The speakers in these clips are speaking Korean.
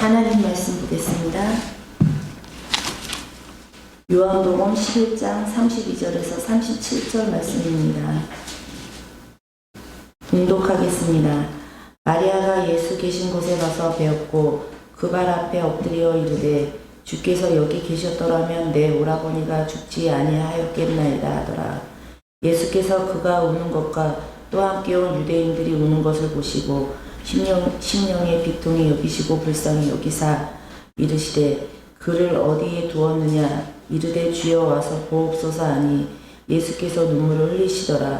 하나님 말씀 보겠습니다. 요한복음 11장 32절에서 37절 말씀입니다. 봉독하겠습니다. 마리아가 예수 계신 곳에 가서 배웠고 그 발 앞에 엎드려 이르되 주께서 여기 계셨더라면 내 오라버니가 죽지 아니하였겠나이다 하더라. 예수께서 그가 우는 것과 또 함께 온 유대인들이 우는 것을 보시고 심령의 비통이 여기시고 불쌍히 여기사 이르시되 그를 어디에 두었느냐 이르되 주여 와서 보옵소서 하니 예수께서 눈물을 흘리시더라.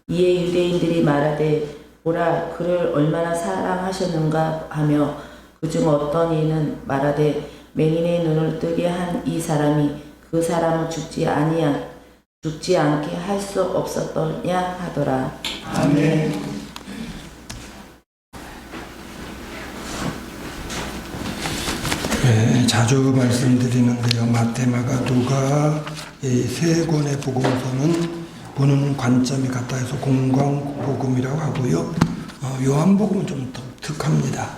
이에 유대인들이 말하되 보라 그를 얼마나 사랑하셨는가 하며 그중 어떤 이는 말하되 맹인의 눈을 뜨게 한 이 사람이 그 사람은 죽지 않게 할 수 없었더냐 하더라. 아멘. 네, 자주 말씀드리는데요. 마태, 마가, 누가 이 세 권의 복음서는 보는 관점이 같다 해서 공광복음이라고 하고요. 요한복음은 좀 독특합니다.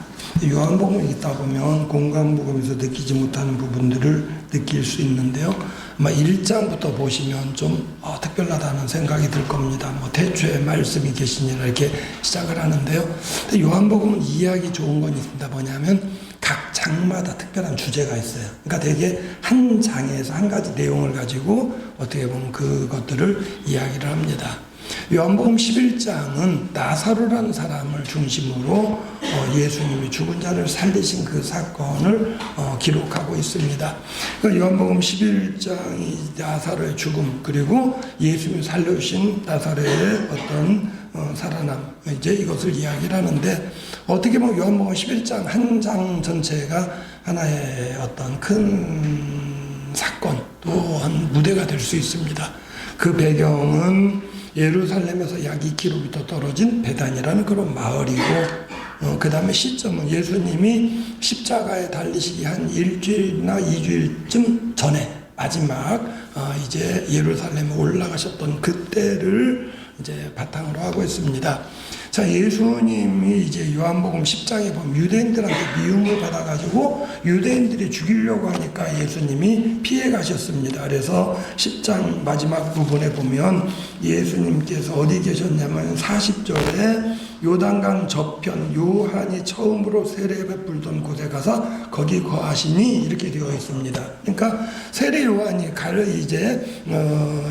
요한복음을 읽다 보면 공광복음에서 느끼지 못하는 부분들을 느낄 수 있는데요. 아마 1장부터 보시면 좀 특별하다는 생각이 들 겁니다. 대초에 말씀이 계시니라 이렇게 시작을 하는데요. 요한복음은 이해하기 좋은 건 있습니다. 뭐냐면 각 장마다 특별한 주제가 있어요. 그러니까 되게 한 장에서 한 가지 내용을 가지고 어떻게 보면 그것들을 이야기를 합니다. 요한복음 11장은 나사로라는 사람을 중심으로 예수님이 죽은 자를 살리신 그 사건을 기록하고 있습니다. 그러니까 요한복음 11장이 나사로의 죽음 그리고 예수님이 살려주신 나사로의 어떤 살아남 이제 이것을 이야기를 하는데 어떻게 보면 요한복음 11장 한 장 전체가 하나의 어떤 큰 사건 또한 무대가 될 수 있습니다. 그 배경은 예루살렘에서 약 2km 떨어진 베단이라는 그런 마을이고 그 다음에 시점은 예수님이 십자가에 달리시기 한 일주일이나 2주일쯤 전에 마지막 이제 예루살렘에 올라가셨던 그때를 이제 바탕으로 하고 있습니다. 자, 예수님이 이제 요한복음 10장에 보면 유대인들한테 미움을 받아가지고 유대인들이 죽이려고 하니까 예수님이 피해 가셨습니다. 그래서 10장 마지막 부분에 보면 예수님께서 어디 계셨냐면 40절에 요단강 저편 요한이 처음으로 세례 베풀던 곳에 가서 거기 거하시니 이렇게 되어 있습니다. 그러니까 세례 요한이 이제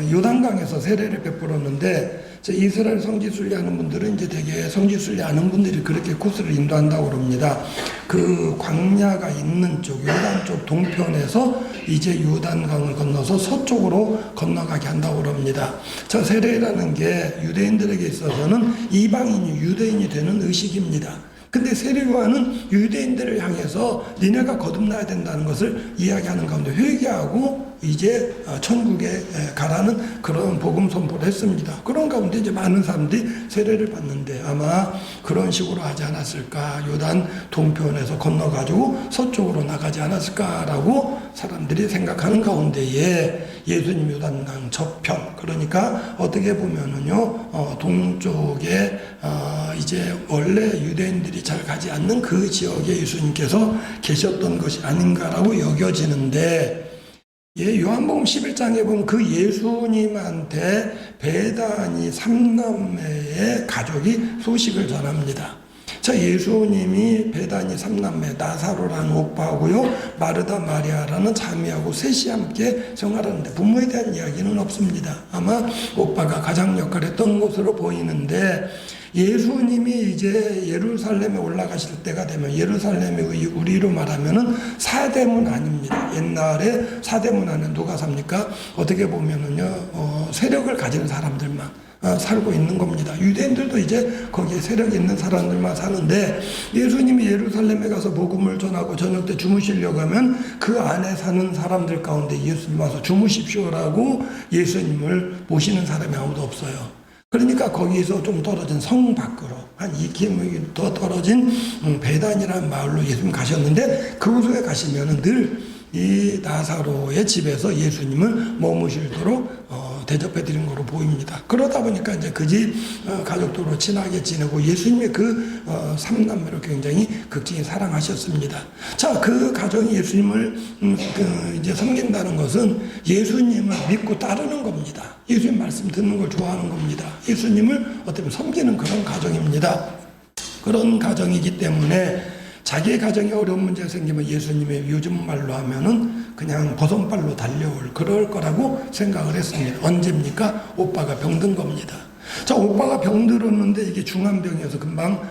요단강에서 세례를 베풀었는데 이스라엘 성지순례 하는 분들은 이제 되게 성지순례 하는 분들이 그렇게 코스를 인도한다고 그럽니다. 그 광야가 있는 쪽, 요단 쪽 동편에서 이제 요단강을 건너서 서쪽으로 건너가게 한다고 그럽니다. 저 세례라는 게 유대인들에게 있어서는 이방인이 유대인이 되는 의식입니다. 근데 세례 요한은 유대인들을 향해서 니네가 거듭나야 된다는 것을 이야기하는 가운데 회개하고 이제 천국에 가라는 그런 복음 선포를 했습니다. 그런 가운데 이제 많은 사람들이 세례를 받는데 아마 그런 식으로 하지 않았을까, 요단 동편에서 건너가지고 서쪽으로 나가지 않았을까라고 사람들이 생각하는 가운데에 예수님 요단강 저편, 그러니까 어떻게 보면은요 동쪽에 이제 원래 유대인들이 잘 가지 않는 그 지역에 예수님께서 계셨던 것이 아닌가라고 여겨지는데, 요한복음 11장에 보면 그 예수님한테 베다니 3남매의 가족이 소식을 전합니다. 자, 예수님이 베다니 3남매 나사로라는 오빠하고요 마르다 마리아라는 자매하고 셋이 함께 생활하는데 부모에 대한 이야기는 없습니다. 아마 오빠가 가장 역할을 했던 것으로 보이는데, 예수님이 이제 예루살렘에 올라가실 때가 되면 예루살렘이 우리로 말하면은 사대문 안입니다. 옛날에 사대문 안에 누가 삽니까? 어떻게 보면은요 세력을 가진 사람들만 살고 있는 겁니다. 유대인들도 이제 거기에 세력이 있는 사람들만 사는데, 예수님이 예루살렘에 가서 복음을 전하고 저녁 때 주무시려고 하면 그 안에 사는 사람들 가운데 예수님 와서 주무십시오라고 예수님을 모시는 사람이 아무도 없어요. 그러니까 거기서 좀 떨어진 성 밖으로 한 2km 더 떨어진 베단이라는 마을로 예수님 가셨는데, 그곳에 가시면은 늘 이 나사로의 집에서 예수님을 머무실도록 대접해 드린 거로 보입니다. 그러다 보니까 이제 그 집 가족들로 친하게 지내고 예수님의 그 삼남매로 굉장히 극진히 사랑하셨습니다. 자, 그 가정이 예수님을 이제 섬긴다는 것은 예수님을 믿고 따르는 겁니다. 예수님 말씀 듣는 걸 좋아하는 겁니다. 예수님을 어떻게 보면 섬기는 그런 가정입니다. 그런 가정이기 때문에 자기의 가정에 어려운 문제가 생기면 예수님의 요즘 말로 하면은 그냥 보선발로 달려올 그럴 거라고 생각을 했습니다. 언제입니까? 오빠가 병든 겁니다. 자, 오빠가 병들었는데 이게 중한 병이어서 금방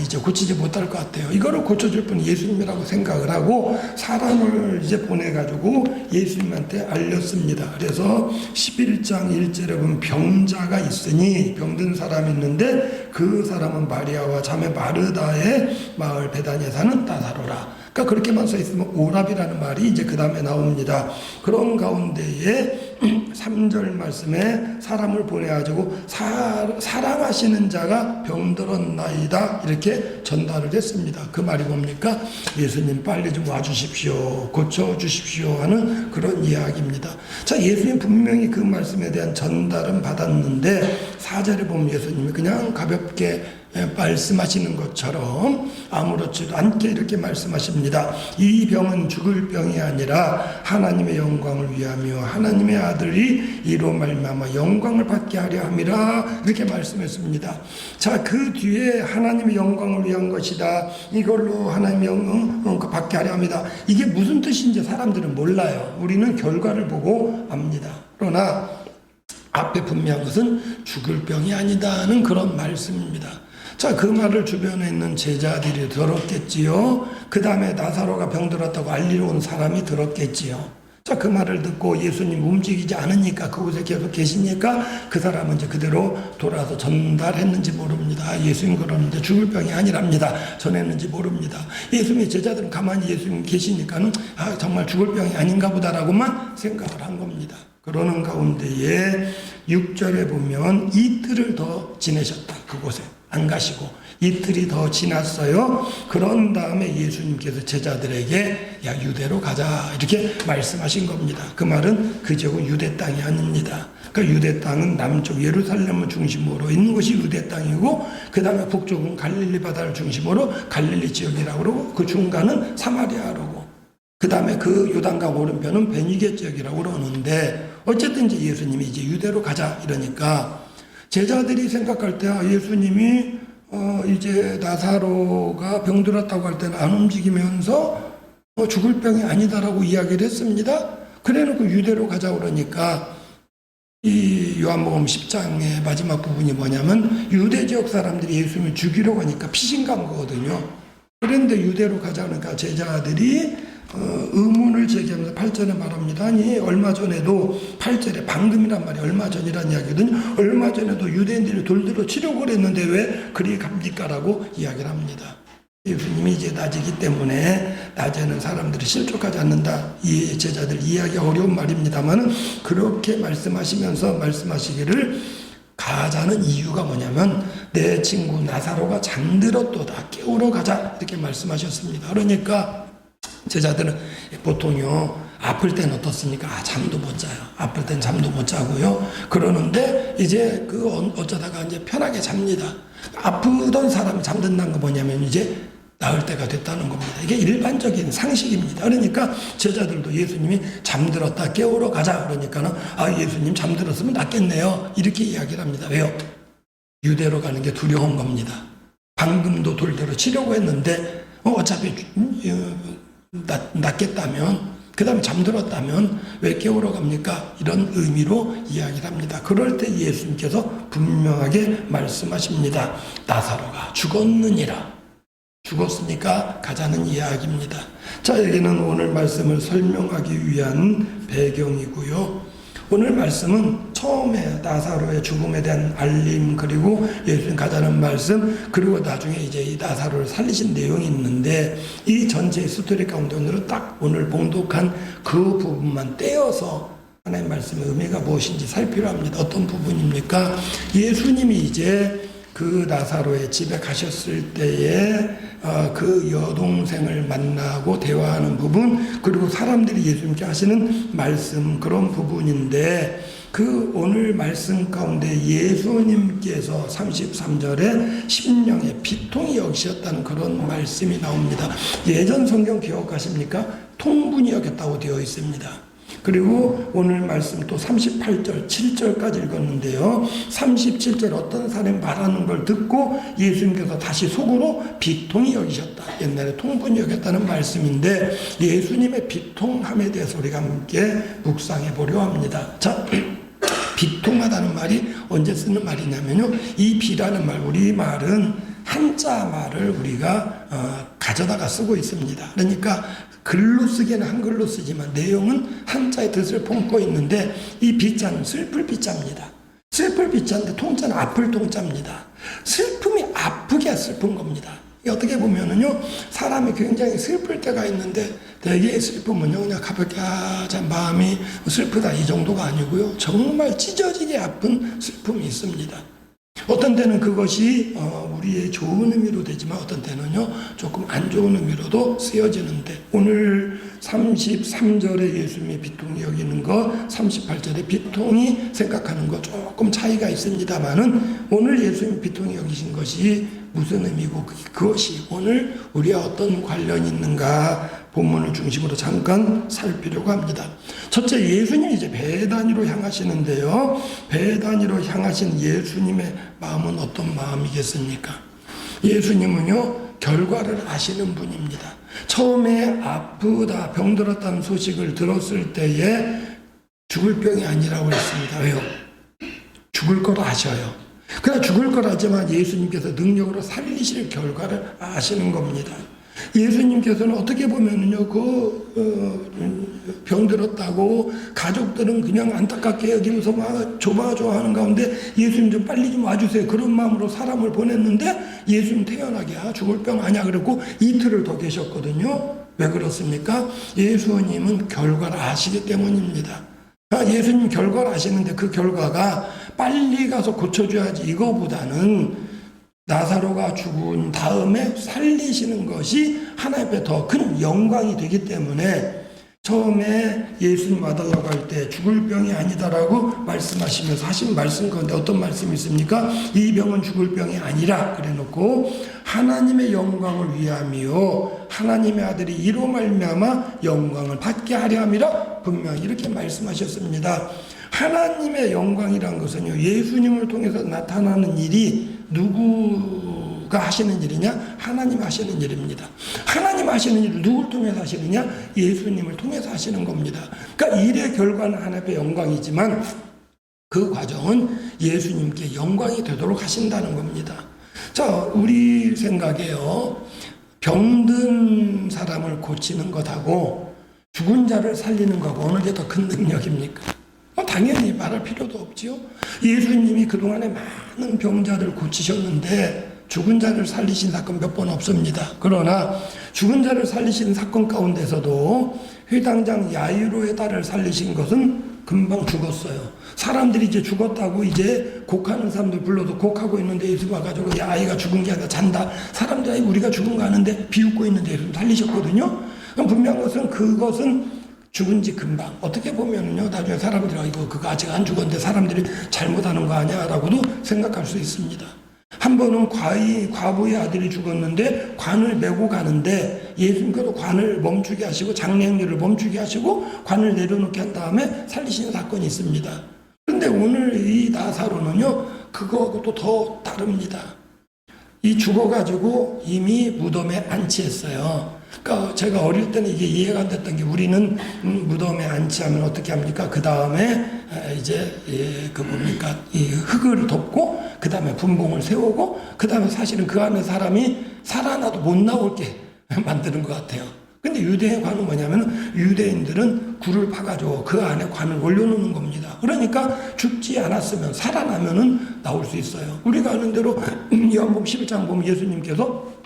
이제 고치지 못할 것 같아요. 이거를 고쳐줄 분이 예수님이라고 생각을 하고 사람을 이제 보내가지고 예수님한테 알렸습니다. 그래서 11장 1절에 보면 병자가 있으니 병든 사람이 있는데 그 사람은 마리아와 자매 마르다의 마을 베다니에 사는 나사로라. 그러니까 그렇게만 써 있으면 오랍이라는 말이 이제 그 다음에 나옵니다. 그런 가운데에 3절 말씀에 사람을 보내가지고 사랑하시는 자가 병들었나이다 이렇게 전달을 했습니다. 그 말이 뭡니까? 예수님 빨리 좀 와주십시오. 고쳐주십시오 하는 그런 이야기입니다. 자, 예수님 분명히 그 말씀에 대한 전달은 받았는데 4절에 보면 예수님이 그냥 가볍게 말씀하시는 것처럼 아무렇지도 않게 이렇게 말씀하십니다. 이 병은 죽을 병이 아니라 하나님의 영광을 위하며 하나님의 아들이 이로 말미암아 영광을 받게 하려 함이라 이렇게 말씀했습니다. 자, 그 뒤에 하나님의 영광을 위한 것이다. 이걸로 하나님의 영광을 받게 하려 합니다. 이게 무슨 뜻인지 사람들은 몰라요. 우리는 결과를 보고 압니다. 그러나 앞에 분명한 것은 죽을 병이 아니다는 그런 말씀입니다. 자, 그 말을 주변에 있는 제자들이 들었겠지요. 그 다음에 나사로가 병들었다고 알리러 온 사람이 들었겠지요. 자, 그 말을 듣고 예수님 움직이지 않으니까 그곳에 계속 계시니까 그 사람은 이제 그대로 돌아서 전달했는지 모릅니다. 예수님 그러는데 죽을 병이 아니랍니다. 전했는지 모릅니다. 예수님의 제자들은 가만히 예수님 계시니까는 정말 죽을 병이 아닌가 보다라고만 생각을 한 겁니다. 그러는 가운데에 6절에 보면 이틀을 더 지내셨다. 그곳에 안 가시고 이틀이 더 지났어요. 그런 다음에 예수님께서 제자들에게 야, 유대로 가자 이렇게 말씀하신 겁니다. 그 말은 그 지역은 유대 땅이 아닙니다. 그러니까 유대 땅은 남쪽 예루살렘을 중심으로 있는 것이 유대 땅이고 그 다음에 북쪽은 갈릴리 바다를 중심으로 갈릴리 지역이라고 그러고 그 중간은 사마리아라고 그 다음에 그 요단강 오른편은 베니게 지역이라고 그러는데 어쨌든 이제 예수님이 이제 유대로 가자 이러니까 제자들이 생각할 때 예수님이 이제 나사로가 병들었다고 할 때는 안 움직이면서 죽을 병이 아니다라고 이야기를 했습니다. 그래놓고 유대로 가자 그러니까 이 요한복음 10장의 마지막 부분이 뭐냐면 유대 지역 사람들이 예수님을 죽이려고 하니까 피신간 거거든요. 그런데 유대로 가자 그러니까 제자들이 의문을 제기하면서 8절에 말합니다. 아니 얼마 전에도 8절에 방금이란 말이 얼마 전이란 이야기거든요. 얼마 전에도 유대인들이 돌들어 치려고 그랬는데 왜 그리 갑니까? 라고 이야기를 합니다. 예수님이 이제 낮이기 때문에 낮에는 사람들이 실족하지 않는다. 이 제자들 이해하기 어려운 말입니다만 그렇게 말씀하시면서 말씀하시기를 가자는 이유가 뭐냐면 내 친구 나사로가 잠들었도다. 깨우러 가자. 이렇게 말씀하셨습니다. 그러니까 제자들은 보통요 아플 때는 어떻습니까? 잠도 못 자요. 아플 땐 잠도 못 자고요. 그러는데 이제 어쩌다가 이제 편하게 잡니다. 아프던 사람이 잠든다는 거 뭐냐면 이제 나을 때가 됐다는 겁니다. 이게 일반적인 상식입니다. 그러니까 제자들도 예수님이 잠들었다 깨우러 가자 그러니까는 예수님 잠들었으면 낫겠네요. 이렇게 이야기를 합니다. 왜요? 유대로 가는 게 두려운 겁니다. 방금도 돌대로 치려고 했는데 어차피 낫겠다면 그 다음에 잠들었다면 왜 깨우러 갑니까? 이런 의미로 이야기를 합니다. 그럴 때 예수님께서 분명하게 말씀하십니다. 나사로가 죽었느니라. 죽었으니까 가자는 이야기입니다. 자, 여기는 오늘 말씀을 설명하기 위한 배경이고요. 오늘 말씀은 처음에 나사로의 죽음에 대한 알림 그리고 예수님 가자는 말씀 그리고 나중에 이제 이 나사로를 살리신 내용이 있는데 이 전체의 스토리 가운데 오늘은 딱 오늘 봉독한 그 부분만 떼어서 하나님의 말씀의 의미가 무엇인지 살피려 합니다. 어떤 부분입니까? 예수님이 이제 그 나사로의 집에 가셨을 때에 그 여동생을 만나고 대화하는 부분 그리고 사람들이 예수님께 하시는 말씀 그런 부분인데 그 오늘 말씀 가운데 예수님께서 33절에 심령의 비통이 여기셨다는 그런 말씀이 나옵니다. 예전 성경 기억하십니까? 통분이 여겼다고 되어 있습니다. 그리고 오늘 말씀 또 38절, 7절까지 읽었는데요. 37절 어떤 사람이 말하는 걸 듣고 예수님께서 다시 속으로 비통이 여기셨다. 옛날에 통분이 여겼다는 말씀인데 예수님의 비통함에 대해서 우리가 함께 묵상해 보려 합니다. 자, 비통하다는 말이 언제 쓰는 말이냐면요. 이 비라는 말, 우리말은 한자 말을 우리가 가져다가 쓰고 있습니다. 그러니까 글로 쓰기에는 한글로 쓰지만 내용은 한자의 뜻을 품고 있는데 이 비자는 슬플 비자입니다. 슬플 비자인데 통자는 아플 통자입니다. 슬픔이 아프게 슬픈 겁니다. 어떻게 보면은요, 사람이 굉장히 슬플 때가 있는데 되게 슬픔은요 그냥 가볍게 마음이 슬프다 이 정도가 아니고요, 정말 찢어지게 아픈 슬픔이 있습니다. 어떤 때는 그것이 우리의 좋은 의미로 되지만 어떤 때는요 조금 안 좋은 의미로도 쓰여지는데, 오늘 33절에 예수님의 비통이 여기는 것, 38절에 비통이 생각하는 것 조금 차이가 있습니다만은 오늘 예수님 비통이 여기신 것이 무슨 의미고 그것이 오늘 우리와 어떤 관련이 있는가 본문을 중심으로 잠깐 살피려고 합니다. 첫째, 예수님이 이제 배단위로 향하시는데요. 배단위로 향하신 예수님의 마음은 어떤 마음이겠습니까? 예수님은요, 결과를 아시는 분입니다. 처음에 아프다, 병들었다는 소식을 들었을 때에 죽을 병이 아니라고 했습니다. 왜요? 죽을 걸 아셔요. 그러나 죽을 걸 알지만 예수님께서 능력으로 살리실 결과를 아시는 겁니다. 예수님께서는 어떻게 보면은요, 병들었다고 가족들은 그냥 안타깝게 여기면서 막 조마조마하는 가운데 예수님 좀 빨리 좀 와주세요. 그런 마음으로 사람을 보냈는데 예수님 태연하게 죽을 병 아니야 그랬고 이틀을 더 계셨거든요. 왜 그렇습니까? 예수님은 결과를 아시기 때문입니다. 예수님 결과를 아시는데 그 결과가 빨리 가서 고쳐줘야지 이거보다는 나사로가 죽은 다음에 살리시는 것이 하나님 앞에 더 큰 영광이 되기 때문에 처음에 예수님 와달라고 할 때 죽을 병이 아니다라고 말씀하시면서 하신 말씀 가운데 어떤 말씀이 있습니까? 이 병은 죽을 병이 아니라 그래놓고 하나님의 영광을 위함이요 하나님의 아들이 이로 말미암아 영광을 받게 하려 함이라 분명히 이렇게 말씀하셨습니다. 하나님의 영광이란 것은요, 예수님을 통해서 나타나는 일이 누구가 하시는 일이냐? 하나님 하시는 일입니다. 하나님 하시는 일을 누굴 통해서 하시느냐? 예수님을 통해서 하시는 겁니다. 그러니까 일의 결과는 하나님의 영광이지만 그 과정은 예수님께 영광이 되도록 하신다는 겁니다. 자, 우리 생각에요, 병든 사람을 고치는 것하고 죽은 자를 살리는 것하고 어느 게 더 큰 능력입니까? 당연히 말할 필요도 없지요. 예수님이 그동안에 많은 병자를 고치셨는데 죽은 자를 살리신 사건 몇 번 없습니다. 그러나 죽은 자를 살리신 사건 가운데서도 회당장 야이로의 딸을 살리신 것은 금방 죽었어요. 사람들이 이제 죽었다고 이제 곡하는 사람들 불러도 곡하고 있는데 예수 와가지고 야, 아이가 죽은 게 아니라 잔다. 사람들이 우리가 죽은 거 아는데 비웃고 있는데 예수 살리셨거든요. 분명한 것은 그것은 죽은 지 금방, 어떻게 보면은요, 나중에 사람들이 이거 그거 아직 안 죽었는데 사람들이 잘못하는 거 아니야 라고도 생각할 수 있습니다. 한 번은 과부의 아들이 죽었는데 관을 메고 가는데 예수님께서 관을 멈추게 하시고 장례행렬을 멈추게 하시고 관을 내려놓게 한 다음에 살리시는 사건이 있습니다. 그런데 오늘 이 나사로는요, 그거하고도 더 다릅니다. 이 죽어가지고 이미 무덤에 안치했어요. 그러니까 제가 어릴 때는 이게 이해가 안 됐던 게, 우리는 무덤에 안치하면 어떻게 합니까? 그 다음에 이제 이 흙을 덮고 그 다음에 분봉을 세우고 그 다음에 사실은 그 안에 사람이 살아나도 못 나올게 만드는 것 같아요. 근데 유대의 관은 뭐냐면 유대인들은 굴을 파가지고 그 안에 관을 올려놓는 겁니다. 그러니까 죽지 않았으면 살아나면은 나올 수 있어요. 우리가 아는 대로 요한복음 11장 보면 예수님께서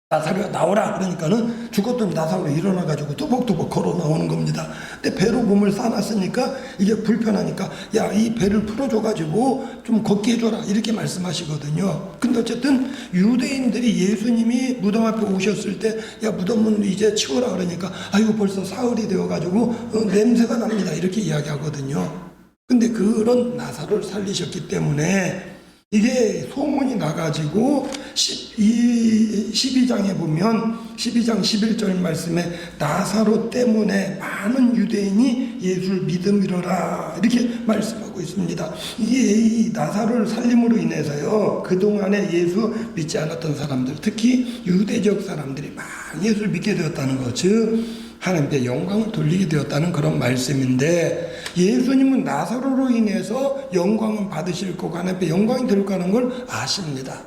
나사로가 나오라 그러니까는 죽었던 나사로가 일어나가지고 뚜벅뚜벅 걸어 나오는 겁니다. 근데 배로 몸을 싸놨으니까 이게 불편하니까 야, 이 배를 풀어줘가지고 좀 걷게 해줘라 이렇게 말씀하시거든요. 근데 어쨌든 유대인들이 예수님이 무덤 앞에 오셨을 때 야, 무덤은 이제 치워라 그러니까 아이고 벌써 사흘이 되어가지고 냄새가 납니다 이렇게 이야기하거든요. 근데 그런 나사로를 살리셨기 때문에 이게 소문이 나가지고 12장에 보면 12장 11절 말씀에 나사로 때문에 많은 유대인이 예수를 믿음이로라 이렇게 말씀하고 있습니다. 이게 이 나사로를 살림으로 인해서요, 그동안에 예수 믿지 않았던 사람들, 특히 유대적 사람들이 막 예수를 믿게 되었다는 것, 즉 하나님께 영광을 돌리게 되었다는 그런 말씀인데, 예수님은 나사로로 인해서 영광을 받으실 거고 하나님께 영광이 될 거라는 걸 아십니다.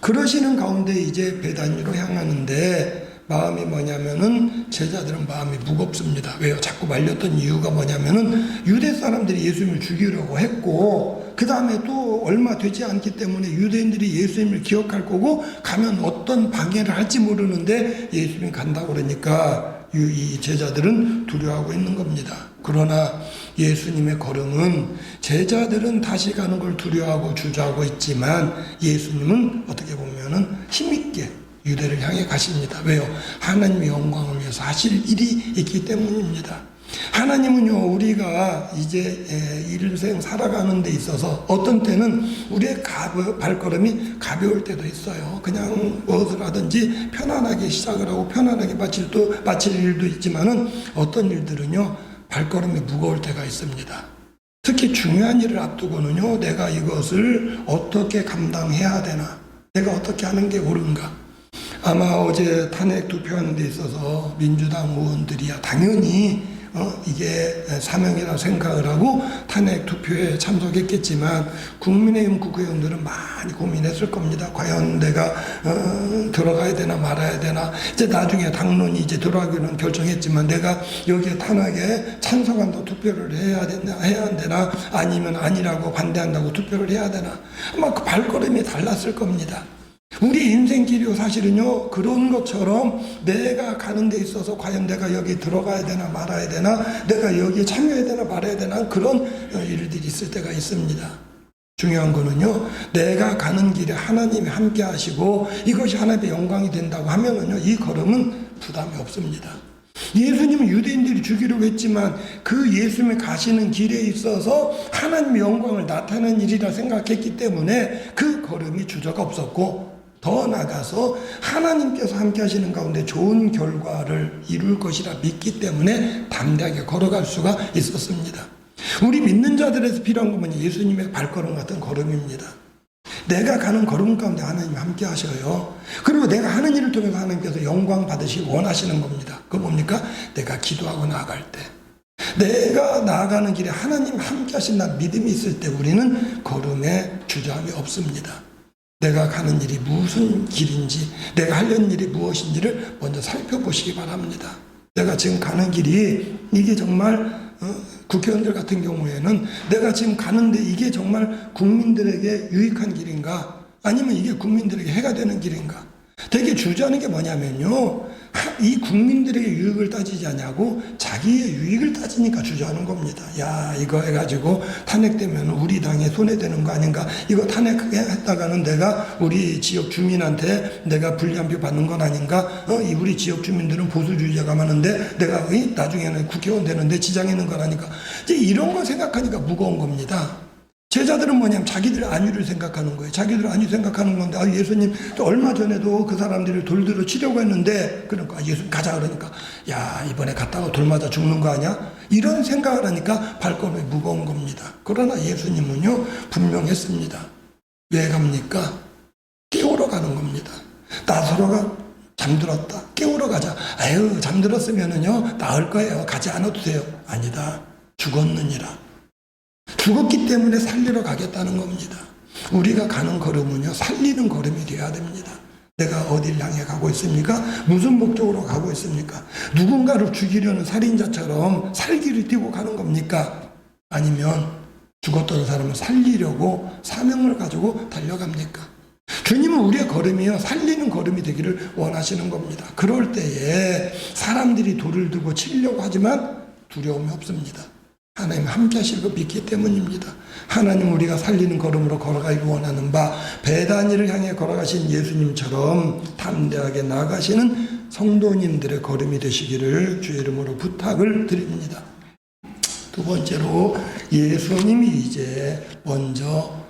그러시는 가운데 이제 베다니로 향하는데 마음이 뭐냐면은 제자들은 마음이 무겁습니다. 왜요? 자꾸 말렸던 이유가 뭐냐면은 유대 사람들이 예수님을 죽이려고 했고, 그 다음에 또 얼마 되지 않기 때문에 유대인들이 예수님을 기억할 거고, 가면 어떤 방해를 할지 모르는데 예수님이 간다고 그러니까 이 제자들은 두려워하고 있는 겁니다. 그러나 예수님의 걸음은, 제자들은 다시 가는 걸 두려워하고 주저하고 있지만 예수님은 어떻게 보면은 힘있게 유대를 향해 가십니다. 왜요? 하나님의 영광을 위해서 하실 일이 있기 때문입니다. 하나님은요, 우리가 이제 일생 살아가는 데 있어서 어떤 때는 우리의 발걸음이 가벼울 때도 있어요. 그냥 무엇을 하든지 편안하게 시작을 하고 편안하게 마칠 일도 있지만은 어떤 일들은요, 발걸음이 무거울 때가 있습니다. 특히 중요한 일을 앞두고는요, 내가 이것을 어떻게 감당해야 되나, 내가 어떻게 하는 게 옳은가. 아마 어제 탄핵 투표하는 데 있어서 민주당 의원들이야 당연히 이게 사명이라고 생각을 하고 탄핵 투표에 참석했겠지만, 국민의힘 국회의원들은 많이 고민했을 겁니다. 과연 내가 들어가야 되나 말아야 되나. 이제 나중에 당론이 이제 들어가기는 결정했지만, 내가 여기에 탄핵에 찬성한다고 투표를 해야 안 되나, 아니면 아니라고 반대한다고 투표를 해야 되나. 아마 그 발걸음이 달랐을 겁니다. 우리 인생길이요, 사실은요, 그런 것처럼 내가 가는 데 있어서 과연 내가 여기 들어가야 되나 말아야 되나, 내가 여기에 참여해야 되나 말아야 되나, 그런 일들이 있을 때가 있습니다. 중요한 거는요, 내가 가는 길에 하나님이 함께 하시고 이것이 하나님의 영광이 된다고 하면은요, 이 걸음은 부담이 없습니다. 예수님은 유대인들이 죽이려고 했지만 그 예수님이 가시는 길에 있어서 하나님의 영광을 나타내는 일이라 생각했기 때문에 그 걸음이 주저가 없었고, 더 나아가서 하나님께서 함께 하시는 가운데 좋은 결과를 이룰 것이라 믿기 때문에 담대하게 걸어갈 수가 있었습니다. 우리 믿는 자들에서 필요한 건 뭐냐? 예수님의 발걸음 같은 걸음입니다. 내가 가는 걸음 가운데 하나님 함께 하셔요. 그리고 내가 하는 일을 통해서 하나님께서 영광 받으시기 원하시는 겁니다. 그거 뭡니까? 내가 기도하고 나아갈 때, 내가 나아가는 길에 하나님 함께 하신다 믿음이 있을 때 우리는 걸음에 주저함이 없습니다. 내가 가는 일이 무슨 길인지, 내가 하려는 일이 무엇인지를 먼저 살펴보시기 바랍니다. 내가 지금 가는 길이 이게 정말 국회의원들 같은 경우에는 내가 지금 가는데 이게 정말 국민들에게 유익한 길인가, 아니면 이게 국민들에게 해가 되는 길인가. 되게 주저하는 게 뭐냐면요, 이 국민들에게 유익을 따지지 않냐고 자기의 유익을 따지니까 주저하는 겁니다. 야, 이거 해가지고 탄핵되면 우리 당에 손해되는 거 아닌가, 이거 탄핵했다가는 내가 우리 지역 주민한테 내가 불리한 표 받는 건 아닌가, 우리 지역 주민들은 보수주의자가 많은데 내가 나중에는 국회의원 되는데 지장있는 건 아닌가. 이제 이런 걸 생각하니까 무거운 겁니다. 제자들은 뭐냐면 자기들 안위를 생각하는 거예요. 자기들 안위 생각하는 건데, 예수님 얼마 전에도 그 사람들을 돌들어 치려고 했는데, 그러니까 예수님 가자 그러니까, 야, 이번에 갔다가 돌 맞아 죽는 거 아니야? 이런 생각을 하니까 발걸음이 무거운 겁니다. 그러나 예수님은요, 분명했습니다. 왜 갑니까? 깨우러 가는 겁니다. 나사로가 잠들었다, 깨우러 가자. 아유, 잠들었으면은요 나을 거예요, 가지 않아도 돼요. 아니다, 죽었느니라. 죽었기 때문에 살리러 가겠다는 겁니다. 우리가 가는 걸음은요, 살리는 걸음이 되어야 됩니다. 내가 어딜 향해 가고 있습니까? 무슨 목적으로 가고 있습니까? 누군가를 죽이려는 살인자처럼 살기를 띄고 가는 겁니까? 아니면 죽었던 사람을 살리려고 사명을 가지고 달려갑니까? 주님은 우리의 걸음이요, 살리는 걸음이 되기를 원하시는 겁니다. 그럴 때에 사람들이 돌을 들고 치려고 하지만 두려움이 없습니다. 하나님 함께 하실 거 믿기 때문입니다. 하나님 우리가 살리는 걸음으로 걸어가기를 원하는 바, 베다니를 향해 걸어가신 예수님처럼 담대하게 나아가시는 성도님들의 걸음이 되시기를 주의 이름으로 부탁을 드립니다. 두 번째로 예수님이 이제 먼저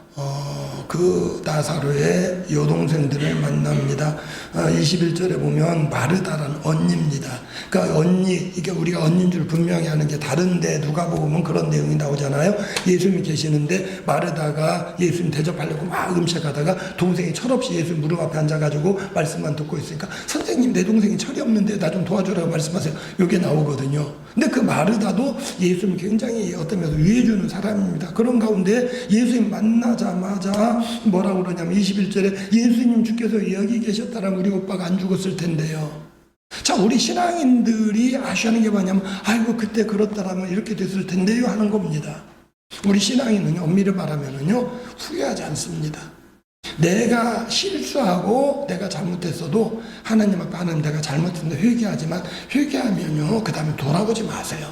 그 나사로의 여동생들을 만납니다. 21절에 보면 마르다라는 언니입니다. 그러니까 언니, 이게 우리가 언니인 줄 분명히 아는 게 다른데 누가 보면 그런 내용이 나오잖아요. 예수님이 계시는데 마르다가 예수님 대접하려고 막 음식하다가 동생이 철없이 예수님 무릎 앞에 앉아가지고 말씀만 듣고 있으니까 선생님 내 동생이 철이 없는데 나 좀 도와주라고 말씀하세요. 이게 나오거든요. 근데 그 마르다도 예수님 굉장히 어떤 면에서 위해주는 사람입니다. 그런 가운데 예수님 만나자마자 뭐라고 그러냐면 21절에 예수님 주께서 여기 계셨다라면 우리 오빠가 안 죽었을 텐데요. 자, 우리 신앙인들이 아쉬워하는 게 뭐냐면 아이고 그때 그렇다라면 이렇게 됐을 텐데요 하는 겁니다. 우리 신앙인은요, 엄밀히 말하면은요 후회하지 않습니다. 내가 실수하고 내가 잘못했어도 하나님 앞에 하나님 내가 잘못했는데 회개하지만 회개하면요 그 다음에 돌아보지 마세요.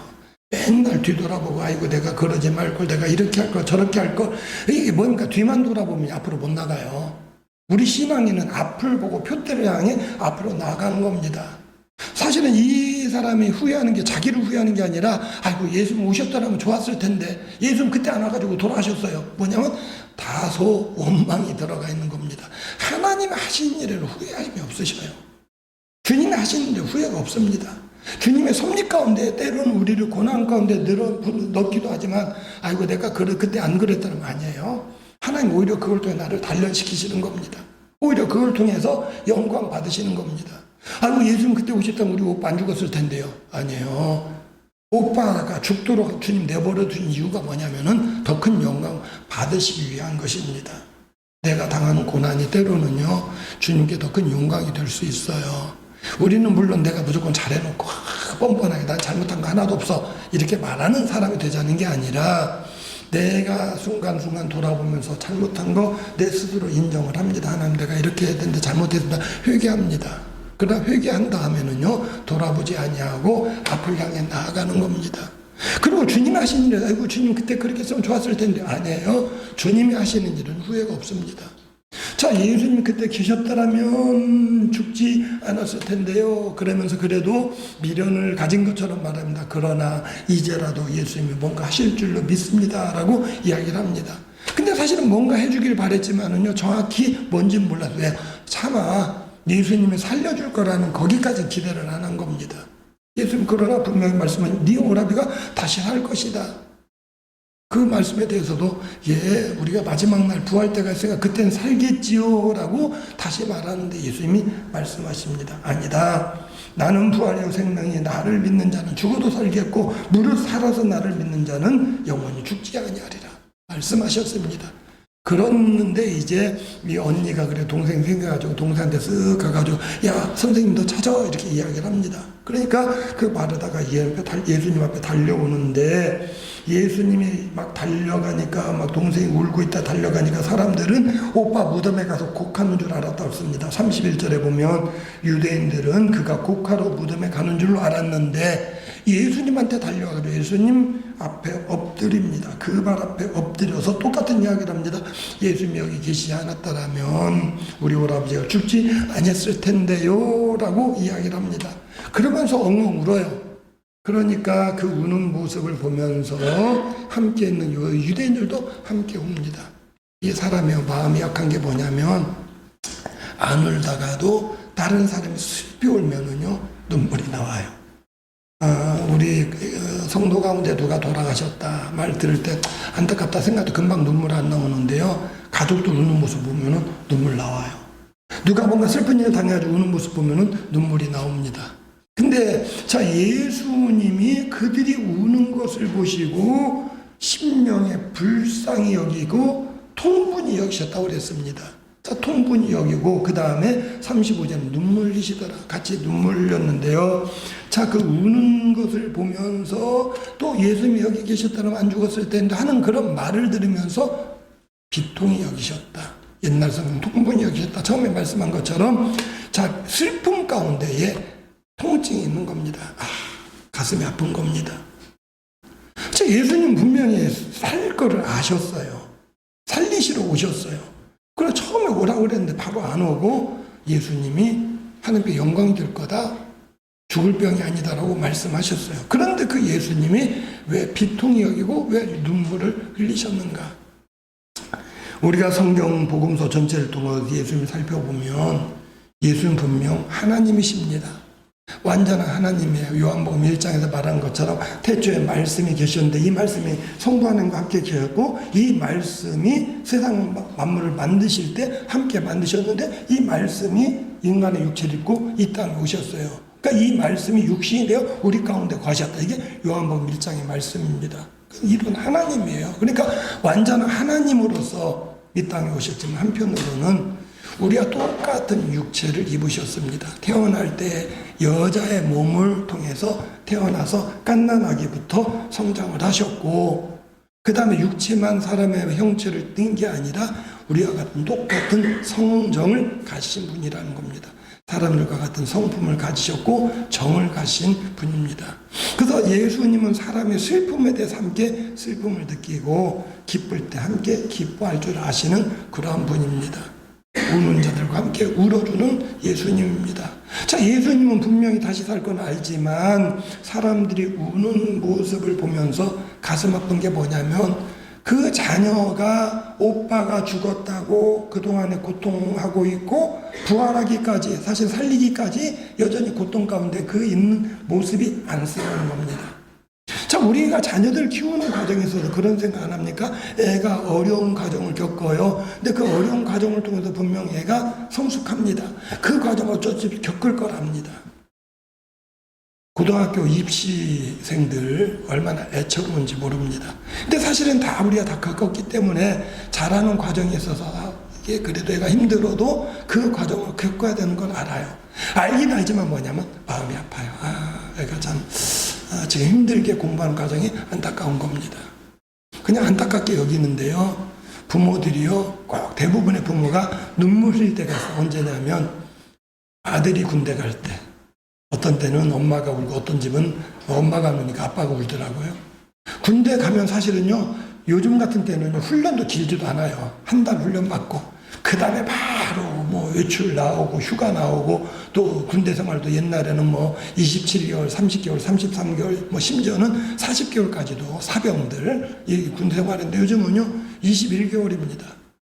맨날 뒤돌아보고 아이고 내가 그러지 말걸 내가 이렇게 할걸 저렇게 할걸 이게 뭡니까? 뒤만 돌아보면 앞으로 못 나가요. 우리 신앙인은 앞을 보고 표대를 향해 앞으로 나가는 겁니다. 사실은 이 사람이 후회하는 게 자기를 후회하는 게 아니라 아이고 예수님 오셨더라면 좋았을 텐데 예수님 그때 안 와가지고 돌아가셨어요. 뭐냐면 다소 원망이 들어가 있는 겁니다. 하나님이 하신 일에는 후회하심이 없으셔요. 주님이 하시는 데 후회가 없습니다. 주님의 섭리 가운데 때로는 우리를 고난 가운데 넣기도 하지만 아이고 내가 그때 안 그랬다는 아니에요. 하나님 오히려 그걸 통해 나를 단련시키시는 겁니다. 오히려 그걸 통해서 영광 받으시는 겁니다. 아이고 예수님 그때 오셨다면 우리 오빠 안 죽었을 텐데요. 아니에요. 오빠가 죽도록 주님 내버려 둔 이유가 뭐냐면은 더 큰 영광 받으시기 위한 것입니다. 내가 당하는 고난이 때로는요 주님께 더 큰 영광이 될 수 있어요. 우리는 물론 내가 무조건 잘해놓고 뻔뻔하게 난 잘못한 거 하나도 없어 이렇게 말하는 사람이 되자는 게 아니라 내가 순간순간 돌아보면서 잘못한 거 내 스스로 인정을 합니다. 하나님 내가 이렇게 해야 되는데 잘못했습니다. 회개합니다. 그러나 회개한 다음에는요 돌아보지 아니하고 앞을 향해 나아가는 겁니다. 그리고 주님이 하시는 일에 아이고 주님 그때 그렇게 했으면 좋았을 텐데 아니에요. 주님이 하시는 일은 후회가 없습니다. 자, 예수님이 그때 계셨더라면 죽지 않았을 텐데요. 그러면서 그래도 미련을 가진 것처럼 말합니다. 그러나 이제라도 예수님이 뭔가 하실 줄로 믿습니다. 라고 이야기를 합니다. 근데 사실은 뭔가 해주길 바랬지만은요, 정확히 뭔지는 몰라서 왜? 차마 예수님이 살려줄 거라는 거기까지 기대를 안 한 겁니다. 예수님 그러나 분명히 말씀은 네 오라비가 다시 살 것이다. 그 말씀에 대해서도 우리가 마지막 날 부활 때가 있으니까 그때는 살겠지요 라고 다시 말하는데 예수님이 말씀하십니다. 아니다. 나는 부활이요 생명이 나를 믿는 자는 죽어도 살겠고 무릇 살아서 나를 믿는 자는 영원히 죽지 아니하리라 말씀하셨습니다. 그랬는데 이제 이 언니가 그래 동생 생겨가지고 동생한테 쓱 가가지고 야 선생님도 찾아 이렇게 이야기를 합니다. 그러니까 그 마르다가 예수님 앞에 달려오는데 예수님이 막 달려가니까 막 동생이 울고 있다 달려가니까 사람들은 오빠 무덤에 가서 곡하는 줄 알았다고 씁니다. 31절에 보면 유대인들은 그가 곡하러 무덤에 가는 줄로 알았는데 예수님한테 달려가서 예수님 앞에 엎드립니다. 그 발 앞에 엎드려서 똑같은 이야기를 합니다. 예수님이 여기 계시지 않았다라면 우리 오라버지가 죽지 아니었을 텐데요 라고 이야기를 합니다. 그러면서 엉엉 울어요. 그러니까 그 우는 모습을 보면서 함께 있는 유대인들도 함께 웁니다. 이 사람의 마음이 약한 게 뭐냐면 안 울다가도 다른 사람이 슬피 울면은요 눈물이 나와요. 우리 성도 가운데 누가 돌아가셨다 말 들을 때 안타깝다 생각도 금방 눈물 안 나오는데요. 가족들 우는 모습 보면은 눈물 나와요. 누가 뭔가 슬픈 일을 당해가지고 우는 모습 보면은 눈물이 나옵니다. 근데 자 예수님이 그들이 우는 것을 보시고 심령에 불쌍히 여기고 통분히 여기셨다고 그랬습니다. 자 통분히 여기고 그 다음에 35절에 눈물 흘리시더라. 같이 눈물 흘렸는데요. 자 그 우는 것을 보면서 또 예수님이 여기 계셨다면 안 죽었을 텐데 하는 그런 말을 들으면서 비통히 여기셨다. 옛날 성경 통분히 여기셨다. 처음에 말씀한 것처럼 자 슬픔 가운데에 통증이 있는 겁니다. 가슴이 아픈 겁니다. 자, 예수님 분명히 살 거를 아셨어요. 살리시러 오셨어요. 그래서 처음에 오라고 그랬는데 바로 안 오고 예수님이 하나님께 영광이 될 거다. 죽을 병이 아니다라고 말씀하셨어요. 그런데 그 예수님이 왜 비통히 여기고 왜 눈물을 흘리셨는가? 우리가 성경 복음서 전체를 통해 예수님을 살펴보면 예수는 분명 하나님이십니다. 완전한 하나님이에요. 요한복음 1장에서 말한 것처럼 태초에 말씀이 계셨는데 이 말씀이 성부 하나님과 함께 계셨고 이 말씀이 세상 만물을 만드실 때 함께 만드셨는데 이 말씀이 인간의 육체를 입고 이 땅에 오셨어요. 그러니까 이 말씀이 육신이 되어 우리 가운데 거하셨다. 이게 요한복음 1장의 말씀입니다. 이런 하나님이에요. 그러니까 완전한 하나님으로서 이 땅에 오셨지만 한편으로는 우리가 똑같은 육체를 입으셨습니다. 태어날 때 여자의 몸을 통해서 태어나서 갓난아기부터 성장을 하셨고 그 다음에 육체만 사람의 형체를 띈 게 아니라 우리와 같은 똑같은 성정을 가지신 분이라는 겁니다. 사람들과 같은 성품을 가지셨고 정을 가신 분입니다. 그래서 예수님은 사람의 슬픔에 대해서 함께 슬픔을 느끼고 기쁠 때 함께 기뻐할 줄 아시는 그러한 분입니다. 우는 자들과 함께 울어주는 예수님입니다. 자, 예수님은 분명히 다시 살 건 알지만 사람들이 우는 모습을 보면서 가슴 아픈 게 뭐냐면 그 자녀가 오빠가 죽었다고 그동안에 고통하고 있고 부활하기까지 사실 살리기까지 여전히 고통 가운데 그 있는 모습이 안쓰러운 겁니다. 자, 우리가 자녀들 키우는 과정에서도 그런 생각 안 합니까? 애가 어려운 과정을 겪어요. 근데 그 어려운 과정을 통해서 분명 애가 성숙합니다. 그 과정을 어쩌지 겪을 거랍니다. 고등학교 입시생들 얼마나 애처로운지 모릅니다. 근데 사실은 다 우리가 다 겪었기 때문에 자라는 과정에 있어서 이게 그래도 애가 힘들어도 그 과정을 겪어야 되는 건 알아요. 알긴 알지만 뭐냐면 마음이 아파요. 애가 참 지금 힘들게 공부하는 과정이 안타까운 겁니다. 그냥 안타깝게 여기는데요. 부모들이요. 꼭 대부분의 부모가 눈물 흘릴 때가 있어요. 언제냐면 아들이 군대 갈 때. 어떤 때는 엄마가 울고 어떤 집은 엄마가 안 우니까 아빠가 울더라고요. 군대 가면 사실은요. 요즘 같은 때는 훈련도 길지도 않아요. 한 달 훈련 받고 그 다음에 바로 뭐 외출 나오고 휴가 나오고 또 군대 생활도 옛날에는 뭐 27개월, 30개월, 33개월 뭐 심지어는 40개월까지도 사병들 이 군대 생활인데 요즘은요 21개월입니다.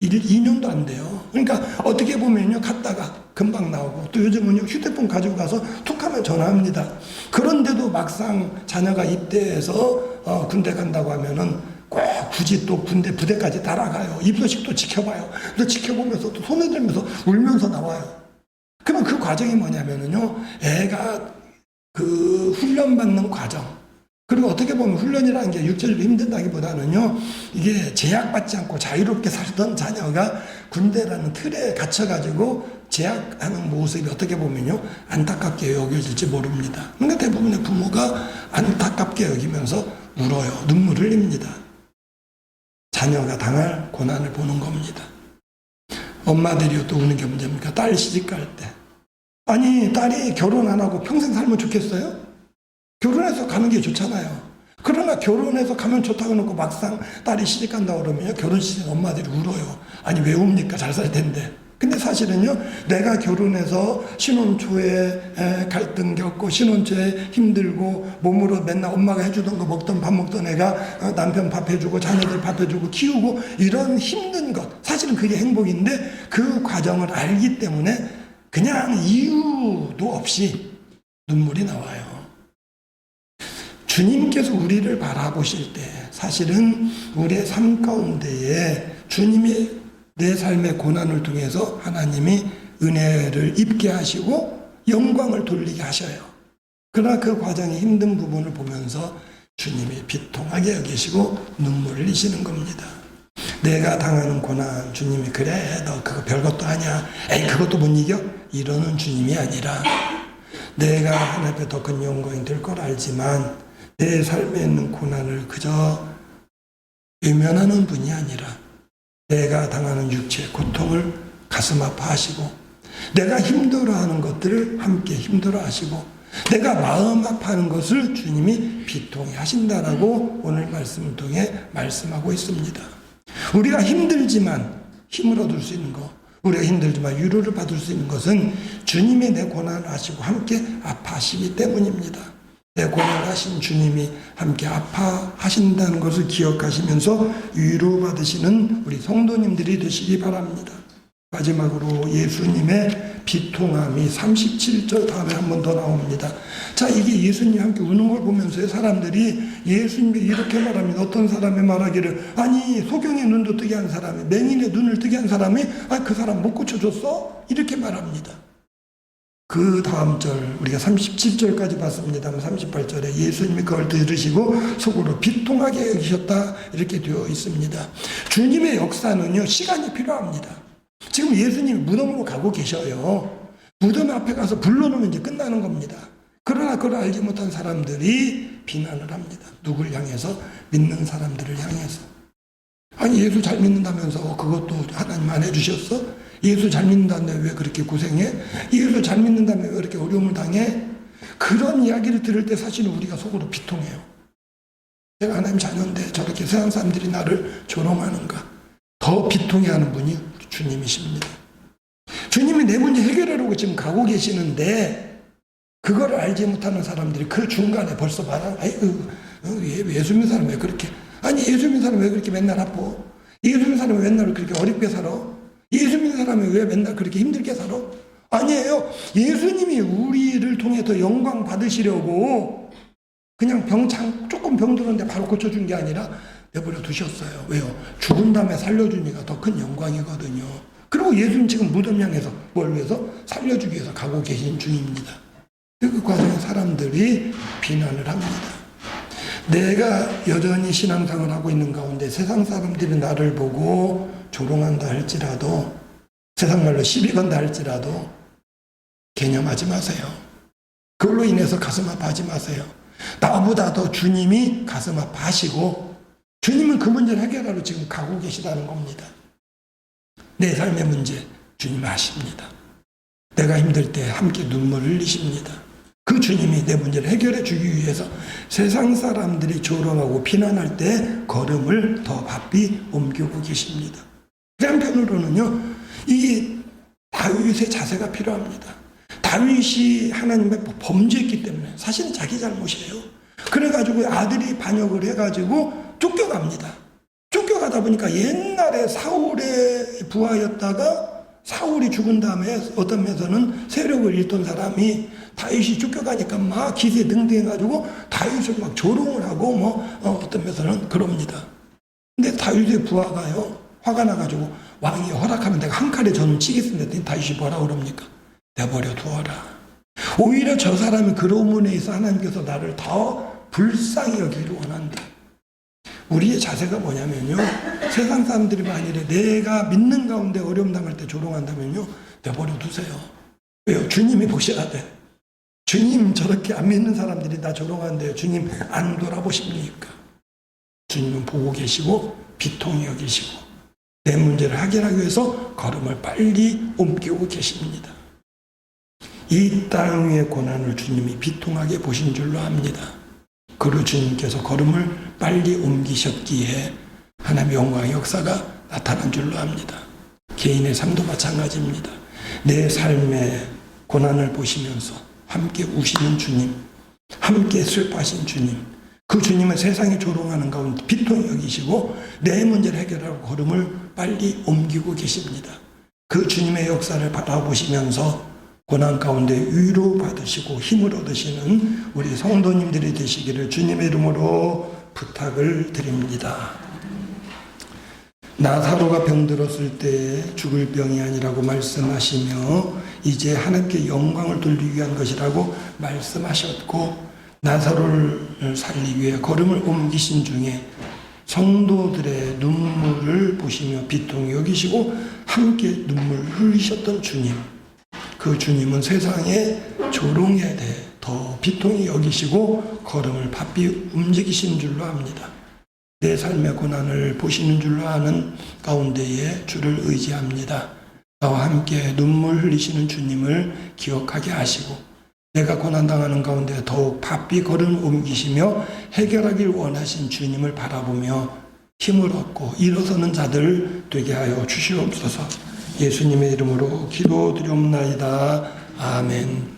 2년도 안 돼요. 그러니까 어떻게 보면요 갔다가 금방 나오고 또 요즘은요 휴대폰 가지고 가서 툭하면 전화합니다. 그런데도 막상 자녀가 입대해서 군대 간다고 하면은 꼭 굳이 또 군대 부대까지 따라가요. 입소식도 지켜봐요. 근데 지켜보면서 또 손을 들면서 울면서 나와요. 그러면 그 과정이 뭐냐면은요 애가 그 훈련받는 과정 그리고 어떻게 보면 훈련이라는 게 육체적으로 힘든다기보다는요 이게 제약받지 않고 자유롭게 살던 자녀가 군대라는 틀에 갇혀가지고 제약하는 모습이 어떻게 보면요 안타깝게 여겨질지 모릅니다. 그러니까 대부분의 부모가 안타깝게 여기면서 울어요. 눈물 흘립니다. 자녀가 당할 고난을 보는 겁니다. 엄마들이 또 우는 게 문제입니까? 딸 시집갈 때. 아니 딸이 결혼 안 하고 평생 살면 좋겠어요? 결혼해서 가는 게 좋잖아요. 그러나 결혼해서 가면 좋다고 해놓고 막상 딸이 시집간다고 그러면요 결혼식 엄마들이 울어요. 아니 왜 웁니까? 잘 살 텐데. 근데 사실은요 내가 결혼해서 신혼 초에 갈등 겪고 신혼 초에 힘들고 몸으로 맨날 엄마가 해주던 거 먹던 밥 먹던 애가 남편 밥 해주고 자녀들 밥 해주고 키우고 이런 힘든 것 사실은 그게 행복인데 그 과정을 알기 때문에 그냥 이유도 없이 눈물이 나와요. 주님께서 우리를 바라보실 때 사실은 우리의 삶 가운데에 주님이 내 삶의 고난을 통해서 하나님이 은혜를 입게 하시고 영광을 돌리게 하셔요. 그러나 그 과정의 힘든 부분을 보면서 주님이 비통하게 여기시고 눈물을 흘리시는 겁니다. 내가 당하는 고난 주님이 그래 너 그거 별것도 아니야 에이 그것도 못 이겨? 이러는 주님이 아니라 내가 하나님 앞에 더 큰 영광이 될 걸 알지만 내 삶에 있는 고난을 그저 외면하는 분이 아니라 내가 당하는 육체의 고통을 가슴 아파하시고 내가 힘들어하는 것들을 함께 힘들어하시고 내가 마음 아파하는 것을 주님이 비통해 하신다라고 오늘 말씀을 통해 말씀하고 있습니다. 우리가 힘들지만 힘을 얻을 수 있는 거 우리가 힘들지만 위로를 받을 수 있는 것은 주님이 내 고난을 아시고 함께 아파하시기 때문입니다. 내 고난을 하신 주님이 함께 아파하신다는 것을 기억하시면서 위로받으시는 우리 성도님들이 되시기 바랍니다. 마지막으로 예수님의 비통함이 37절 다음에 한 번 더 나옵니다. 자, 이게 예수님이 함께 우는 걸 보면서 사람들이 예수님이 이렇게 말합니다. 어떤 사람이 말하기를, 아니 소경의 눈도 뜨게 한 사람이, 맹인의 눈을 뜨게 한 사람이 그 사람 못 고쳐줬어? 이렇게 말합니다. 그 다음 절 우리가 37절까지 봤습니다만 38절에 예수님이 그걸 들으시고 속으로 비통하게 여기셨다 이렇게 되어 있습니다. 주님의 역사는요, 시간이 필요합니다. 지금 예수님이 무덤으로 가고 계셔요. 무덤 앞에 가서 불러놓으면 이제 끝나는 겁니다. 그러나 그걸 알지 못한 사람들이 비난을 합니다. 누굴 향해서? 믿는 사람들을 향해서. 아니 예수 잘 믿는다면서 그것도 하나님 안 해주셨어? 예수 잘 믿는다는데 왜 그렇게 고생해? 예수 잘 믿는다면 왜 그렇게 어려움을 당해? 그런 이야기를 들을 때 사실은 우리가 속으로 비통해요. 내가 하나님 자녀인데 저렇게 세상 사람들이 나를 조롱하는가? 더 비통해하는 분이 주님이십니다. 주님이 내 문제 해결하려고 지금 가고 계시는데 그걸 알지 못하는 사람들이 그 중간에 벌써 말하는, 예수 믿는 사람 왜 그렇게, 아니 예수 믿는 사람 왜 그렇게 맨날 아파? 예수 믿는 사람이 맨날 그렇게 어렵게 살아? 예수 믿는 사람이 왜 맨날 그렇게 힘들게 살아? 아니에요. 예수님이 우리를 통해 더 영광 받으시려고 그냥 조금 병들었는데 바로 고쳐준 게 아니라 내버려 두셨어요. 왜요? 죽은 다음에 살려주니까 더 큰 영광이거든요. 그리고 예수님 지금 무덤 향해서 뭘 위해서? 살려주기 위해서 가고 계신 중입니다. 그 과정에 사람들이 비난을 합니다. 내가 여전히 신앙생활을 하고 있는 가운데 세상 사람들이 나를 보고 조롱한다 할지라도, 세상 말로 시비 건다 할지라도 개념하지 마세요. 그걸로 인해서 가슴 아파하지 마세요. 나보다 더 주님이 가슴 아파하시고 주님은 그 문제를 해결하러 지금 가고 계시다는 겁니다. 내 삶의 문제 주님이 아십니다. 내가 힘들 때 함께 눈물을 흘리십니다. 그 주님이 내 문제를 해결해 주기 위해서 세상 사람들이 조롱하고 비난할 때 걸음을 더 바삐 옮기고 계십니다. 그 한편으로는요, 이 다윗의 자세가 필요합니다. 다윗이 하나님의 범죄했기 때문에 사실은 자기 잘못이에요. 그래가지고 아들이 반역을 해가지고 쫓겨갑니다. 쫓겨가다 보니까 옛날에 사울의 부하였다가 사울이 죽은 다음에 어떤 면에서는 세력을 잃던 사람이 다윗이 쫓겨가니까 막 기세등등해가지고 다윗을 막 조롱을 하고 어떤 면에서는 그럽니다. 근데 다윗의 부하가요, 화가 나가지고 왕이 허락하면 내가 한 칼에 저는 치겠습니다. 다윗이 뭐라 그럽니까? 내버려 두어라. 오히려 저 사람이 그러므로 해서 하나님께서 나를 더 불쌍히 여기기를 원한다. 우리의 자세가 뭐냐면요, 세상 사람들이 만일에 내가 믿는 가운데 어려움 당할 때 조롱한다면요, 내버려 두세요. 왜요? 주님이 보셔야 돼. 주님 저렇게 안 믿는 사람들이 나 조롱하는데 주님 안 돌아보십니까? 주님은 보고 계시고 비통히 여기시고 내 문제를 해결하기 위해서 걸음을 빨리 옮기고 계십니다. 이 땅 위의 고난을 주님이 비통하게 보신 줄로 압니다. 그리고 주님께서 걸음을 빨리 옮기셨기에 하나님의 영광의 역사가 나타난 줄로 압니다. 개인의 삶도 마찬가지입니다. 내 삶의 고난을 보시면서 함께 우시는 주님, 함께 슬퍼하신 주님, 그 주님은 세상에 조롱하는 가운데 비통히 여기시고 내 문제를 해결하고 걸음을 빨리 옮기고 계십니다. 그 주님의 역사를 바라보시면서 고난 가운데 위로 받으시고 힘을 얻으시는 우리 성도님들이 되시기를 주님의 이름으로 부탁을 드립니다. 나사로가 병들었을 때 죽을 병이 아니라고 말씀하시며 이제 하나님께 영광을 돌리기 위한 것이라고 말씀하셨고, 나사로를 살리기 위해 걸음을 옮기신 중에 성도들의 눈물을 보시며 비통히 여기시고 함께 눈물 흘리셨던 주님, 그 주님은 세상에 조롱에 대해 더 비통히 여기시고 걸음을 바삐 움직이신 줄로 압니다. 내 삶의 고난을 보시는 줄로 아는 가운데에 주를 의지합니다. 나와 함께 눈물 흘리시는 주님을 기억하게 하시고 내가 고난당하는 가운데 더욱 바삐 걸음 옮기시며 해결하길 원하신 주님을 바라보며 힘을 얻고 일어서는 자들 되게 하여 주시옵소서. 예수님의 이름으로 기도드리옵나이다. 아멘.